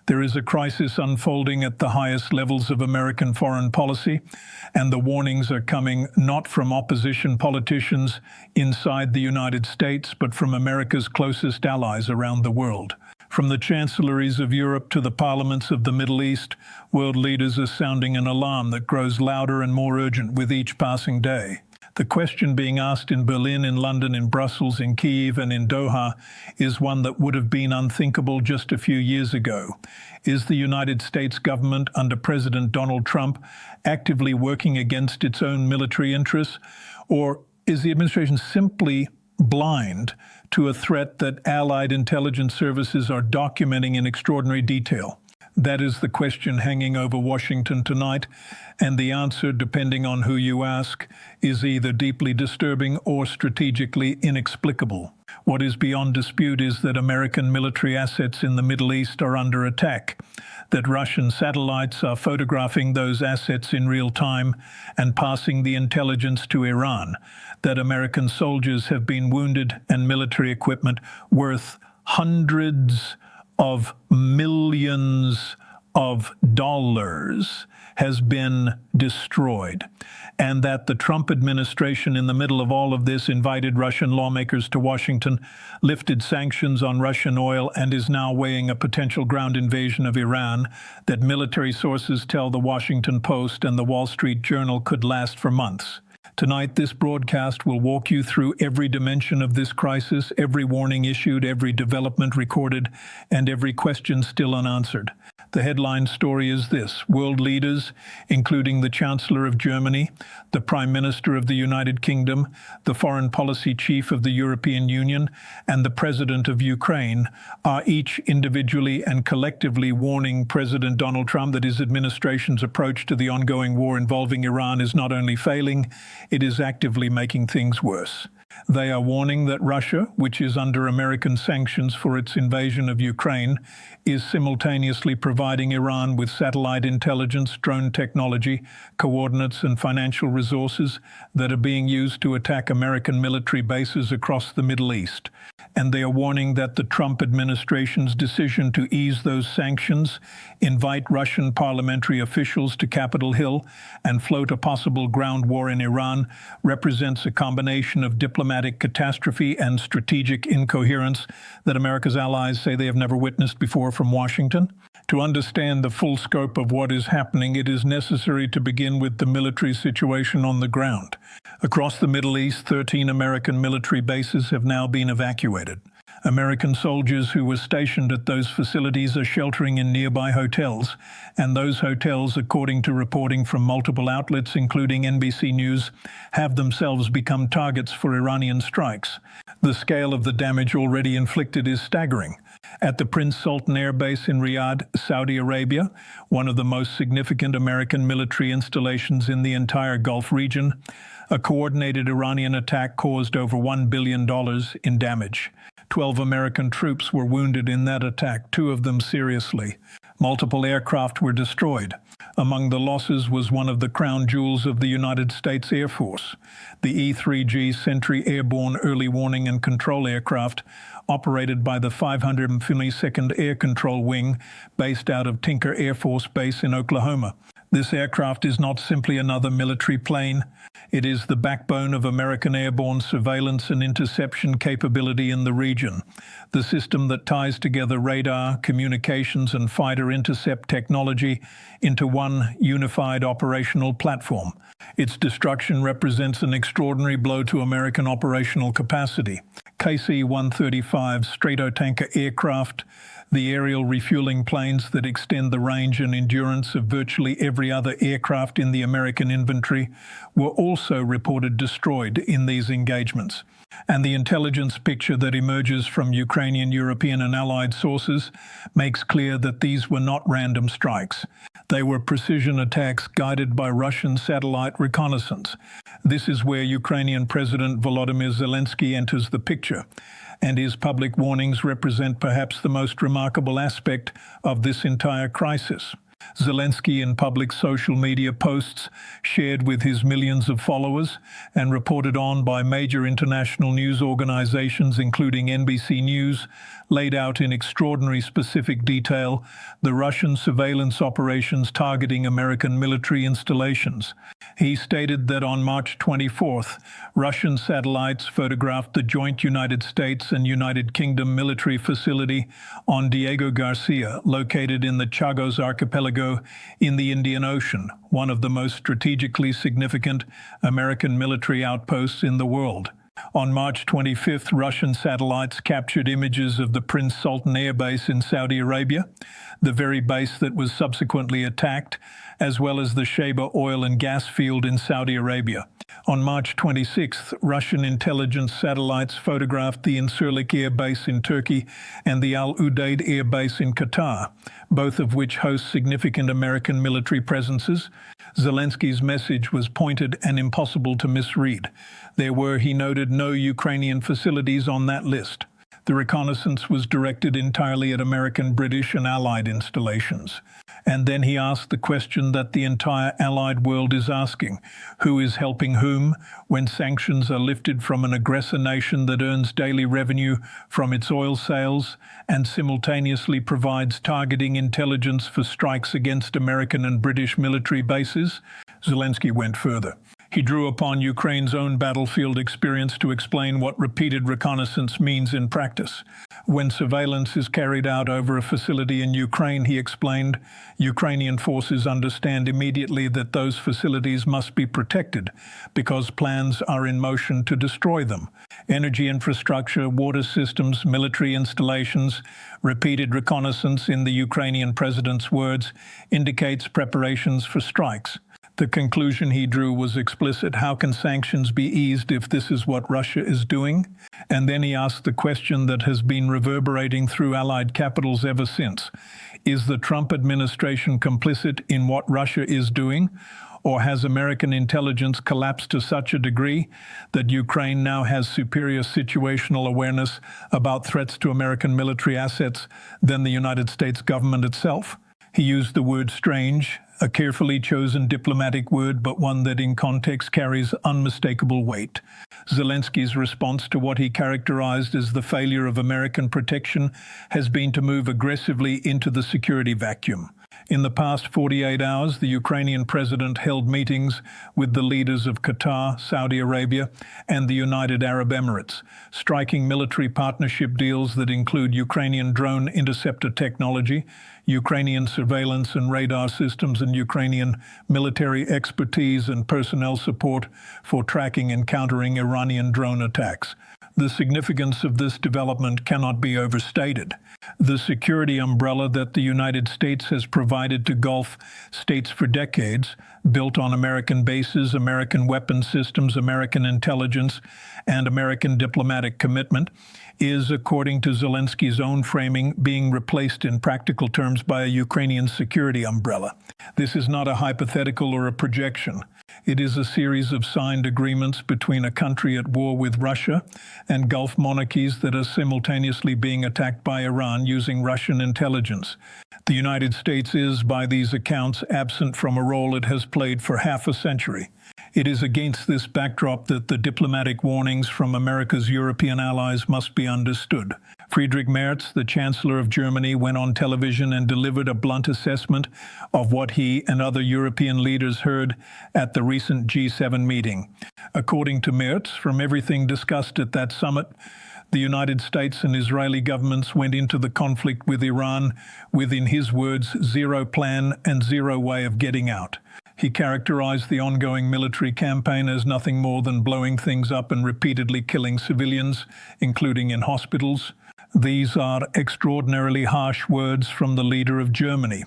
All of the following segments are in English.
There is a crisis unfolding at the highest levels of American foreign policy, and the warnings are coming not from opposition politicians inside the United States, but from America's closest allies around the world. From the chancelleries of Europe to the parliaments of the Middle East, world leaders are sounding an alarm that grows louder and more urgent with each passing day. The question being asked in Berlin, in London, in Brussels, in Kyiv, and in Doha is one that would have been unthinkable just a few years ago. Is the United States government under President Donald Trump actively working against its own military interests, or is the administration simply blind to a threat that allied intelligence services are documenting in extraordinary detail? That is the question hanging over Washington tonight, and the answer, depending on who you ask, is either deeply disturbing or strategically inexplicable. What is beyond dispute is that American military assets in the Middle East are under attack, that Russian satellites are photographing those assets in real time and passing the intelligence to Iran, that American soldiers have been wounded and military equipment worth hundreds of millions of dollars has been destroyed, and that the Trump administration in the middle of all of this invited Russian lawmakers to Washington, lifted sanctions on Russian oil, and is now weighing a potential ground invasion of Iran that military sources tell the Washington Post and the Wall Street Journal could last for months. Tonight, this broadcast will walk you through every dimension of this crisis, every warning issued, every development recorded, and every question still unanswered. The headline story is this: world leaders, including the Chancellor of Germany, the Prime Minister of the United Kingdom, the Foreign Policy Chief of the European Union, and the President of Ukraine, are each individually and collectively warning President Donald Trump that his administration's approach to the ongoing war involving Iran is not only failing, it is actively making things worse. They are warning that Russia, which is under American sanctions for its invasion of Ukraine, is simultaneously providing Iran with satellite intelligence, drone technology, coordinates, and financial resources that are being used to attack American military bases across the Middle East. And they are warning that the Trump administration's decision to ease those sanctions, invite Russian parliamentary officials to Capitol Hill, and float a possible ground war in Iran represents a combination of diplomatic catastrophe and strategic incoherence that America's allies say they have never witnessed before from Washington. To understand the full scope of what is happening, it is necessary to begin with the military situation on the ground. Across the Middle East, 13 American military bases have now been evacuated. American soldiers who were stationed at those facilities are sheltering in nearby hotels, and those hotels, according to reporting from multiple outlets, including NBC News, have themselves become targets for Iranian strikes. The scale of the damage already inflicted is staggering. At the Prince Sultan Air Base in Riyadh, Saudi Arabia, one of the most significant American military installations in the entire Gulf region, a coordinated Iranian attack caused over $1 billion in damage. 12 American troops were wounded in that attack, 2 of them seriously. Multiple aircraft were destroyed. Among the losses was one of the crown jewels of the United States Air Force, the E-3G Sentry Airborne Early Warning and Control aircraft, operated by the 552nd Air Control Wing, based out of Tinker Air Force Base in Oklahoma. This aircraft is not simply another military plane. It is the backbone of American airborne surveillance and interception capability in the region, the system that ties together radar, communications, and fighter intercept technology into one unified operational platform. Its destruction represents an extraordinary blow to American operational capacity. KC-135 Stratotanker aircraft, the aerial refueling planes that extend the range and endurance of virtually every other aircraft in the American inventory, were also reported destroyed in these engagements. And the intelligence picture that emerges from Ukrainian, European, and allied sources makes clear that these were not random strikes. They were precision attacks guided by Russian satellite reconnaissance. This is where Ukrainian President Volodymyr Zelensky enters the picture, and his public warnings represent perhaps the most remarkable aspect of this entire crisis. Zelensky, in public social media posts shared with his millions of followers and reported on by major international news organizations including NBC News, laid out in extraordinary specific detail the Russian surveillance operations targeting American military installations. He stated that on March 24th, Russian satellites photographed the joint United States and United Kingdom military facility on Diego Garcia, located in the Chagos Archipelago in the Indian Ocean, one of the most strategically significant American military outposts in the world. On March 25th, Russian satellites captured images of the Prince Sultan Air Base in Saudi Arabia, the very base that was subsequently attacked, as well as the Sheba oil and gas field in Saudi Arabia. On March 26th, Russian intelligence satellites photographed the Incirlik Air Base in Turkey and the Al Udeid Air Base in Qatar, both of which host significant American military presences. Zelensky's message was pointed and impossible to misread. There were, he noted, no Ukrainian facilities on that list. The reconnaissance was directed entirely at American, British, and Allied installations. And then he asked the question that the entire Allied world is asking: who is helping whom when sanctions are lifted from an aggressor nation that earns daily revenue from its oil sales and simultaneously provides targeting intelligence for strikes against American and British military bases? Zelensky went further. He drew upon Ukraine's own battlefield experience to explain what repeated reconnaissance means in practice. When surveillance is carried out over a facility in Ukraine, he explained, Ukrainian forces understand immediately that those facilities must be protected because plans are in motion to destroy them. Energy infrastructure, water systems, military installations, repeated reconnaissance, in the Ukrainian president's words, indicates preparations for strikes. The conclusion he drew was explicit: how can sanctions be eased if this is what Russia is doing? And then he asked the question that has been reverberating through Allied capitals ever since. Is the Trump administration complicit in what Russia is doing? Or has American intelligence collapsed to such a degree that Ukraine now has superior situational awareness about threats to American military assets than the United States government itself? He used the word strange, a carefully chosen diplomatic word, but one that in context carries unmistakable weight. Zelensky's response to what he characterized as the failure of American protection has been to move aggressively into the security vacuum. In the past 48 hours, the Ukrainian president held meetings with the leaders of Qatar, Saudi Arabia, and the United Arab Emirates, striking military partnership deals that include Ukrainian drone interceptor technology, Ukrainian surveillance and radar systems, and Ukrainian military expertise and personnel support for tracking and countering Iranian drone attacks. The significance of this development cannot be overstated. The security umbrella that the United States has provided to Gulf states for decades, built on American bases, American weapons systems, American intelligence, and American diplomatic commitment, is, according to Zelensky's own framing, being replaced in practical terms by a Ukrainian security umbrella. This is not a hypothetical or a projection. It is a series of signed agreements between a country at war with Russia and Gulf monarchies that are simultaneously being attacked by Iran using Russian intelligence. The United States is, by these accounts, absent from a role it has played for half a century. It is against this backdrop that the diplomatic warnings from America's European allies must be understood. Friedrich Merz, the Chancellor of Germany, went on television and delivered a blunt assessment of what he and other European leaders heard at the recent G7 meeting. According to Merz, from everything discussed at that summit, the United States and Israeli governments went into the conflict with Iran with, in his words, zero plan and zero way of getting out. He characterized the ongoing military campaign as nothing more than blowing things up and repeatedly killing civilians, including in hospitals. These are extraordinarily harsh words from the leader of Germany,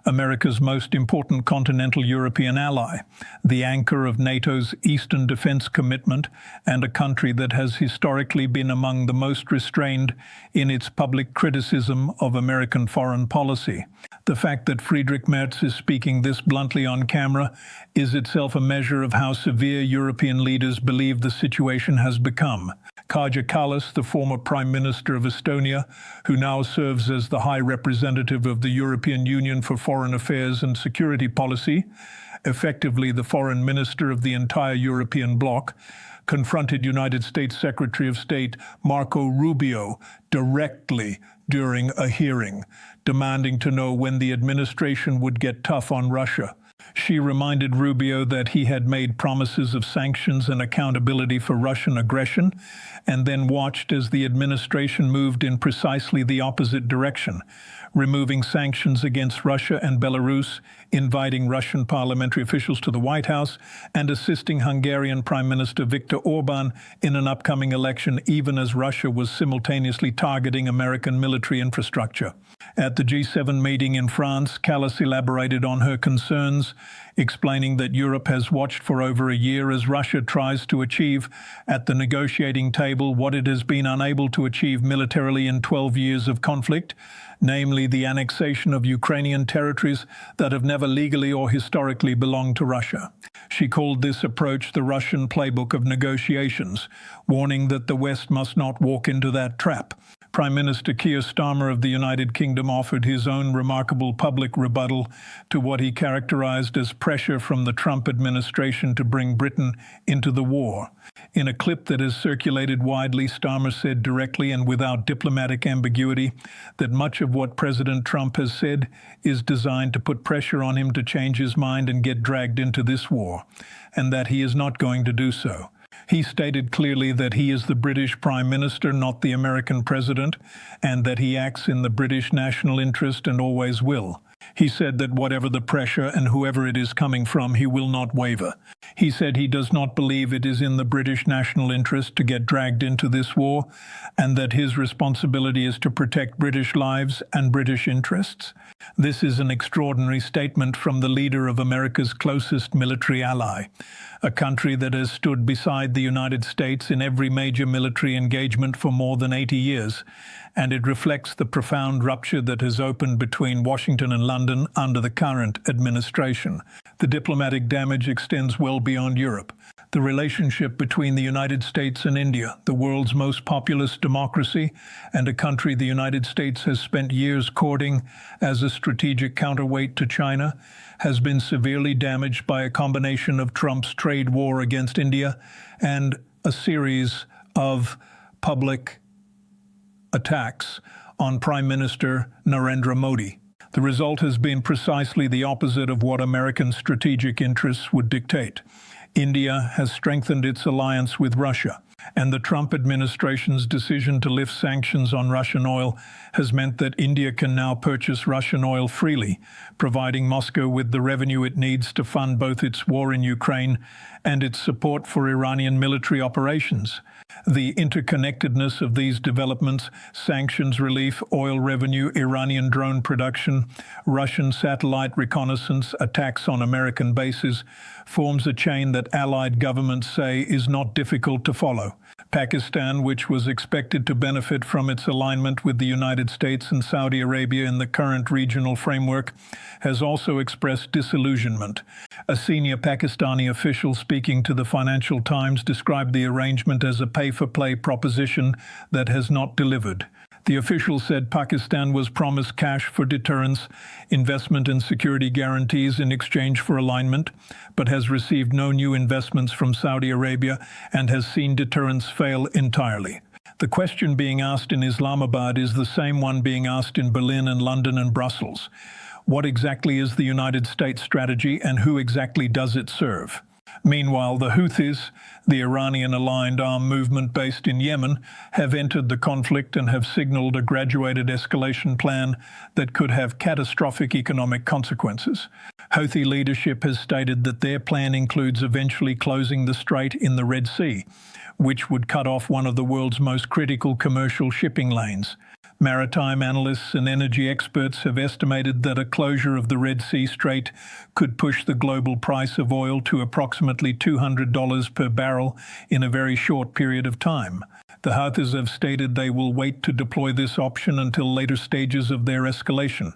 America's most important continental European ally, the anchor of NATO's Eastern defense commitment, and a country that has historically been among the most restrained in its public criticism of American foreign policy. The fact that Friedrich Merz is speaking this bluntly on camera is itself a measure of how severe European leaders believe the situation has become. Kaja Kallas, the former Prime Minister of Estonia, who now serves as the High Representative of the European Union for Foreign Affairs and Security Policy, effectively the Foreign Minister of the entire European bloc, confronted United States Secretary of State Marco Rubio directly during a hearing, demanding to know when the administration would get tough on Russia. She reminded Rubio that he had made promises of sanctions and accountability for Russian aggression, and then watched as the administration moved in precisely the opposite direction, removing sanctions against Russia and Belarus, inviting Russian parliamentary officials to the White House, and assisting Hungarian Prime Minister Viktor Orban in an upcoming election, even as Russia was simultaneously targeting American military infrastructure. At the G7 meeting in France, Callas elaborated on her concerns, explaining that Europe has watched for over a year as Russia tries to achieve at the negotiating table what it has been unable to achieve militarily in 12 years of conflict, namely the annexation of Ukrainian territories that have never legally or historically belonged to Russia. She called this approach the Russian playbook of negotiations, warning that the West must not walk into that trap. Prime Minister Keir Starmer of the United Kingdom offered his own remarkable public rebuttal to what he characterized as pressure from the Trump administration to bring Britain into the war. In a clip that has circulated widely, Starmer said directly and without diplomatic ambiguity that much of what President Trump has said is designed to put pressure on him to change his mind and get dragged into this war, and that he is not going to do so. He stated clearly that he is the British Prime Minister, not the American President, and that he acts in the British national interest and always will. He said that whatever the pressure and whoever it is coming from, he will not waver. He said he does not believe it is in the British national interest to get dragged into this war, and that his responsibility is to protect British lives and British interests. This is an extraordinary statement from the leader of America's closest military ally, a country that has stood beside the United States in every major military engagement for more than 80 years, and it reflects the profound rupture that has opened between Washington and London under the current administration. The diplomatic damage extends well beyond Europe. The relationship between the United States and India, the world's most populous democracy, and a country the United States has spent years courting as a strategic counterweight to China, has been severely damaged by a combination of Trump's trade war against India and a series of public attacks on Prime Minister Narendra Modi. The result has been precisely the opposite of what American strategic interests would dictate. India has strengthened its alliance with Russia, and the Trump administration's decision to lift sanctions on Russian oil has meant that India can now purchase Russian oil freely, providing Moscow with the revenue it needs to fund both its war in Ukraine and its support for Iranian military operations. The interconnectedness of these developments, sanctions relief, oil revenue, Iranian drone production, Russian satellite reconnaissance, attacks on American bases, forms a chain that allied governments say is not difficult to follow. Pakistan, which was expected to benefit from its alignment with the United States and Saudi Arabia in the current regional framework, has also expressed disillusionment. A senior Pakistani official speaking to the Financial Times described the arrangement as a pay-for-play proposition that has not delivered. The official said Pakistan was promised cash for deterrence, investment and security guarantees in exchange for alignment, but has received no new investments from Saudi Arabia and has seen deterrence fail entirely. The question being asked in Islamabad is the same one being asked in Berlin and London and Brussels. What exactly is the United States strategy, and who exactly does it serve? Meanwhile, the Houthis, the Iranian-aligned armed movement based in Yemen, have entered the conflict and have signaled a graduated escalation plan that could have catastrophic economic consequences. Houthi leadership has stated that their plan includes eventually closing the strait in the Red Sea, which would cut off one of the world's most critical commercial shipping lanes. Maritime analysts and energy experts have estimated that a closure of the Red Sea Strait could push the global price of oil to approximately $200 per barrel in a very short period of time. The Houthis have stated they will wait to deploy this option until later stages of their escalation,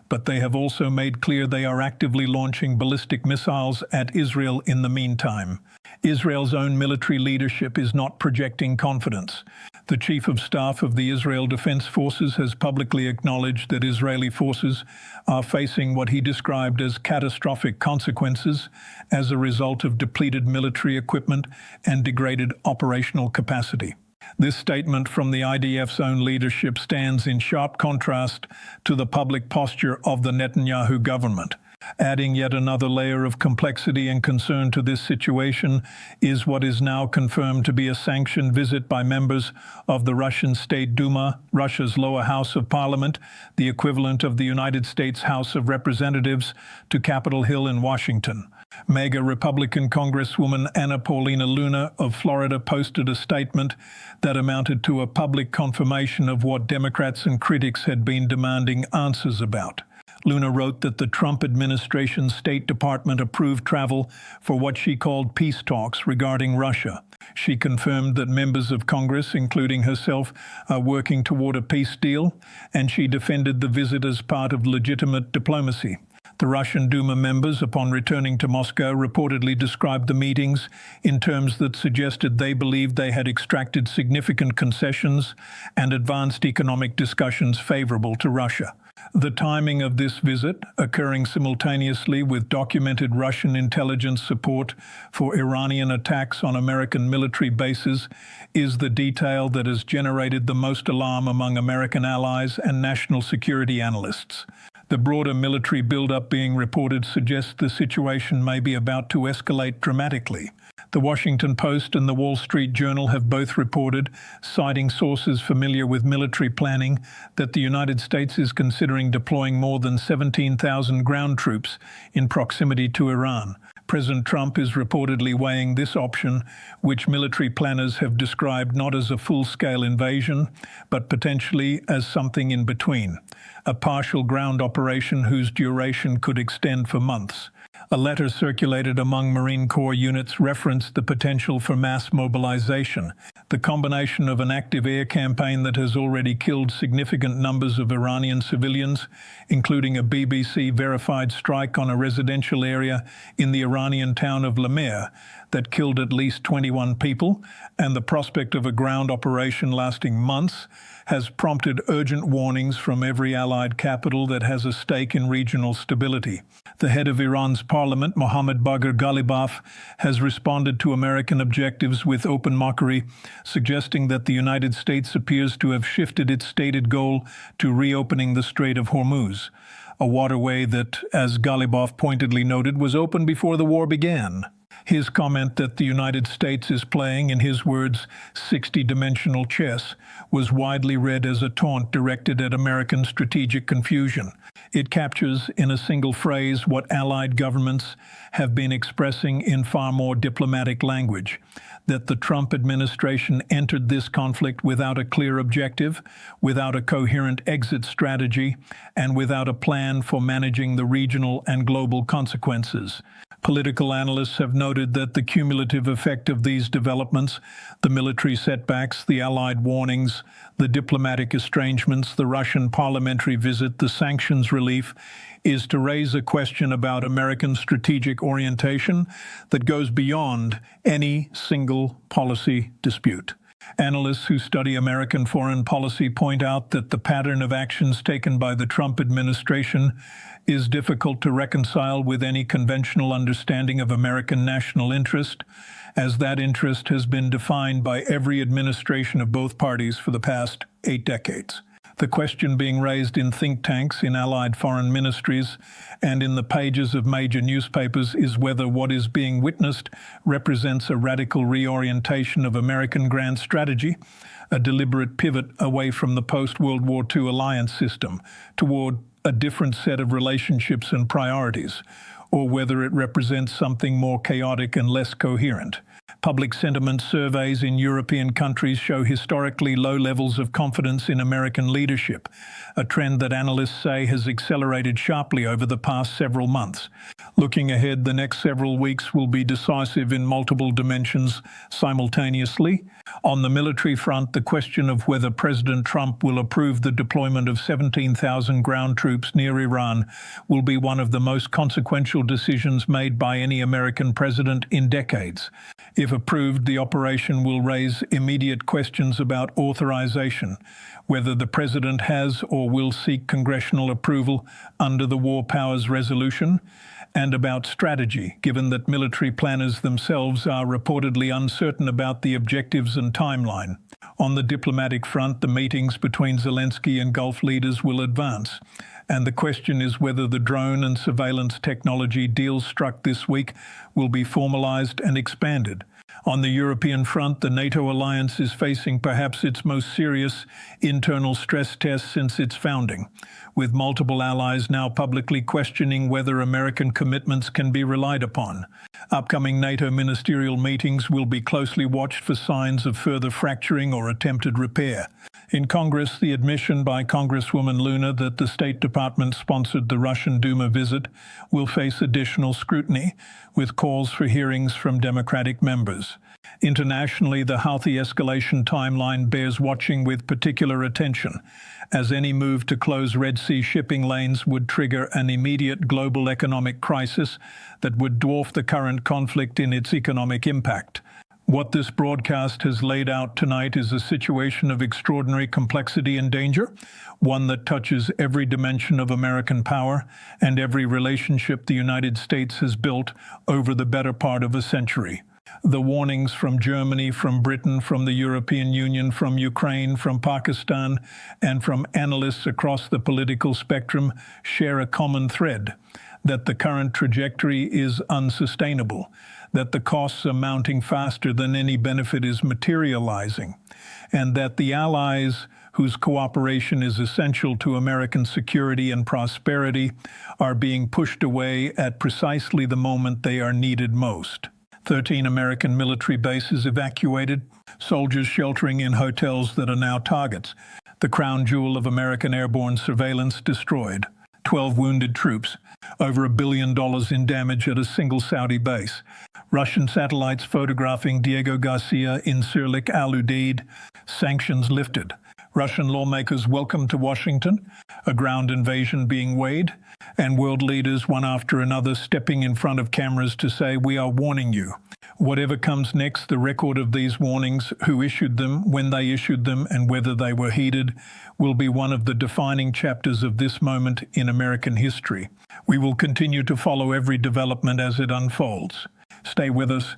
but they have also made clear they are actively launching ballistic missiles at Israel in the meantime. Israel's own military leadership is not projecting confidence. The Chief of Staff of the Israel Defense Forces has publicly acknowledged that Israeli forces are facing what he described as catastrophic consequences as a result of depleted military equipment and degraded operational capacity. This statement from the IDF's own leadership stands in sharp contrast to the public posture of the Netanyahu government. Adding yet another layer of complexity and concern to this situation is what is now confirmed to be a sanctioned visit by members of the Russian State Duma, Russia's lower house of parliament, the equivalent of the United States House of Representatives, to Capitol Hill in Washington. MAGA Republican Congresswoman Anna Paulina Luna of Florida posted a statement that amounted to a public confirmation of what Democrats and critics had been demanding answers about. Luna wrote that the Trump administration's State Department approved travel for what she called peace talks regarding Russia. She confirmed that members of Congress, including herself, are working toward a peace deal, and she defended the visit as part of legitimate diplomacy. The Russian Duma members, upon returning to Moscow, reportedly described the meetings in terms that suggested they believed they had extracted significant concessions and advanced economic discussions favorable to Russia. The timing of this visit, occurring simultaneously with documented Russian intelligence support for Iranian attacks on American military bases, is the detail that has generated the most alarm among American allies and national security analysts. The broader military buildup being reported suggests the situation may be about to escalate dramatically. The Washington Post and the Wall Street Journal have both reported, citing sources familiar with military planning, that the United States is considering deploying more than 17,000 ground troops in proximity to Iran. President Trump is reportedly weighing this option, which military planners have described not as a full-scale invasion, but potentially as something in between, a partial ground operation whose duration could extend for months. A letter circulated among Marine Corps units referenced the potential for mass mobilization. The combination of an active air campaign that has already killed significant numbers of Iranian civilians, including a BBC-verified strike on a residential area in the Iranian town of Lamir that killed at least 21 people, and the prospect of a ground operation lasting months, has prompted urgent warnings from every allied capital that has a stake in regional stability. The head of Iran's parliament, Mohammad Bagher Ghalibaf, has responded to American objectives with open mockery, suggesting that the United States appears to have shifted its stated goal to reopening the Strait of Hormuz, a waterway that, as Ghalibaf pointedly noted, was open before the war began. His comment that the United States is playing, in his words, 60-dimensional chess, was widely read as a taunt directed at American strategic confusion. It captures, in a single phrase, what allied governments have been expressing in far more diplomatic language: that the Trump administration entered this conflict without a clear objective, without a coherent exit strategy, and without a plan for managing the regional and global consequences. Political analysts have noted that the cumulative effect of these developments, the military setbacks, the Allied warnings, the diplomatic estrangements, the Russian parliamentary visit, the sanctions relief, is to raise a question about American strategic orientation that goes beyond any single policy dispute. Analysts who study American foreign policy point out that the pattern of actions taken by the Trump administration is difficult to reconcile with any conventional understanding of American national interest, as that interest has been defined by every administration of both parties for the past 8 decades. The question being raised in think tanks, in allied foreign ministries, and in the pages of major newspapers is whether what is being witnessed represents a radical reorientation of American grand strategy, a deliberate pivot away from the post-World War II alliance system toward a different set of relationships and priorities, or whether it represents something more chaotic and less coherent. Public sentiment surveys in European countries show historically low levels of confidence in American leadership, a trend that analysts say has accelerated sharply over the past several months. Looking ahead, the next several weeks will be decisive in multiple dimensions simultaneously. On the military front, the question of whether President Trump will approve the deployment of 17,000 ground troops near Iran will be one of the most consequential decisions made by any American president in decades. If approved, the operation will raise immediate questions about authorization, whether the President has or will seek congressional approval under the War Powers Resolution, and about strategy, given that military planners themselves are reportedly uncertain about the objectives and timeline. On the diplomatic front, the meetings between Zelensky and Gulf leaders will advance, and the question is whether the drone and surveillance technology deals struck this week will be formalized and expanded. On the European front, the NATO alliance is facing perhaps its most serious internal stress test since its founding, with multiple allies now publicly questioning whether American commitments can be relied upon. Upcoming NATO ministerial meetings will be closely watched for signs of further fracturing or attempted repair. In Congress, the admission by Congresswoman Luna that the State Department sponsored the Russian Duma visit will face additional scrutiny, with calls for hearings from Democratic members. Internationally, the Houthi escalation timeline bears watching with particular attention, as any move to close Red Sea shipping lanes would trigger an immediate global economic crisis that would dwarf the current conflict in its economic impact. What this broadcast has laid out tonight is a situation of extraordinary complexity and danger, one that touches every dimension of American power and every relationship the United States has built over the better part of a century. The warnings from Germany, from Britain, from the European Union, from Ukraine, from Pakistan, and from analysts across the political spectrum share a common thread: that the current trajectory is unsustainable, that the costs are mounting faster than any benefit is materializing, and that the allies whose cooperation is essential to American security and prosperity are being pushed away at precisely the moment they are needed most. 13 American military bases evacuated, soldiers sheltering in hotels that are now targets, the crown jewel of American airborne surveillance destroyed, 12 wounded troops, over $1 billion in damage at a single Saudi base, Russian satellites photographing Diego Garcia in Sirlik al-Udeid, sanctions lifted, Russian lawmakers welcomed to Washington, a ground invasion being weighed, and world leaders one after another stepping in front of cameras to say, "We are warning you." Whatever comes next, the record of these warnings, who issued them, when they issued them, and whether they were heeded, will be one of the defining chapters of this moment in American history. We will continue to follow every development as it unfolds. Stay with us,